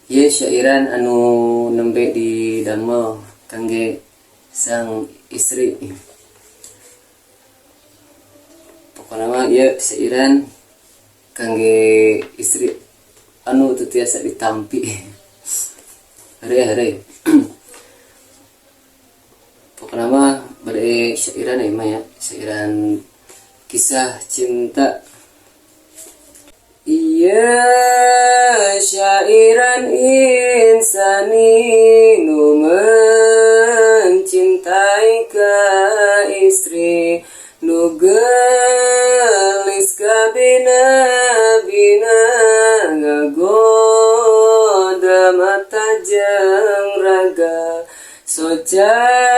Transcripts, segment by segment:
Ye syairan anu nembe di damel kangge sang istri. Pokona mah ye syairan kangge istri anu teu tiasa ditampi. Hare. Pokona mah bade syairan mah ya, syairan kisah cinta. Iya syairan insani nu mencintai ka istri nu gelis ka bina-bina ngagoda mata jeung raga socana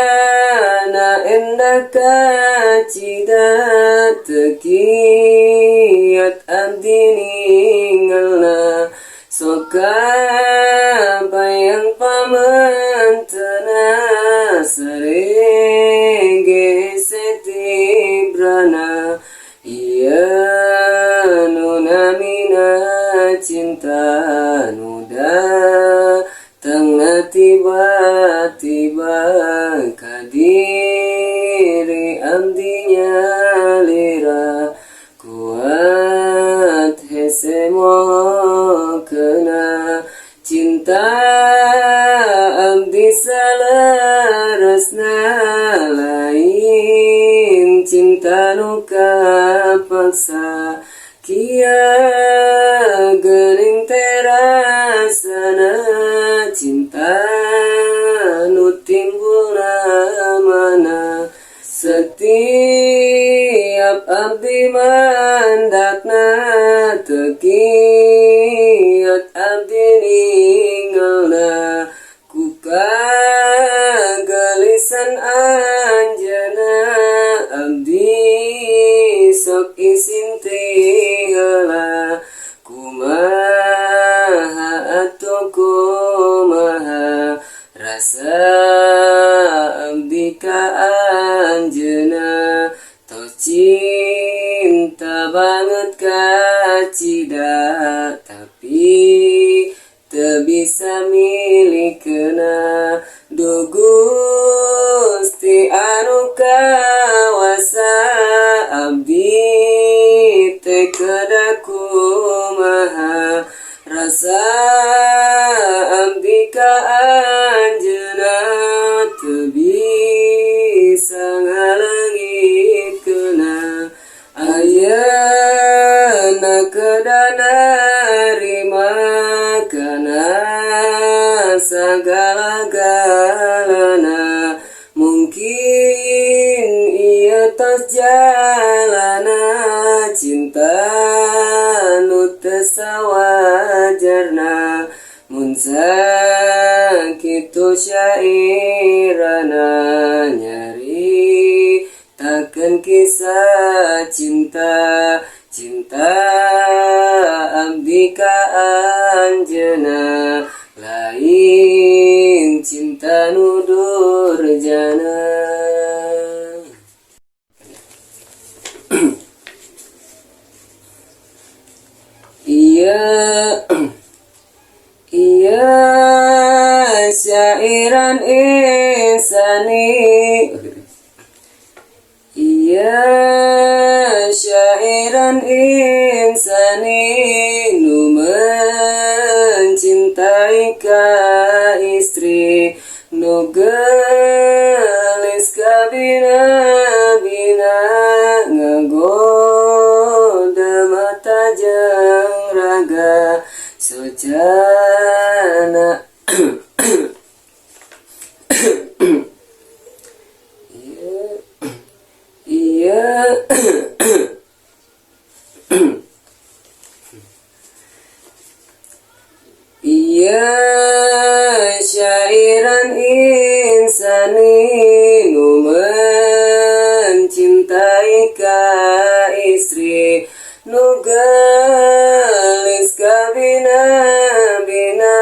endah kacida tekiat abdi ningalna soka bayang pamantena sarege setibrana iya nunamina cinta nuda tengah tiba-tiba kadiri abdinya lira kuat hese moho kena cinta abdi salerasna lain cinta nu kapaksa kia geuning terasana cinta nu timbulna mana setiap abdi mandakna tekiat abdi ningalna ku kagelisan anjeunna abdi sok isin heula kumaha atuh kumaha rasa abdi ka anjeunna tos cinta banget ka cida tapi teu bisa milikeuna duh Gusti anu kawasa abdi teh kedah kumaha rasa abdi ka anjeunna teu bisa ngaleungitkeuna ayeuna kedah narima kana sagala-galana mungkin ieu tos jalana cinta nu teu sawajarna mun sakitu syairana nyari takeun kisah cinta abdi ka anjeunna lain cinta nu durjana. Iya syairan insani iya syairan insani nu mencintai ka istri nu gelis ka bina-bina ngagoda mata jeung raga socana iya syairan insani nu mencintai ka istri nu gelis ka bina-bina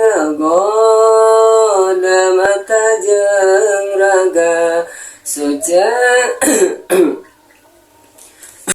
ngagoda mata jeung raga socana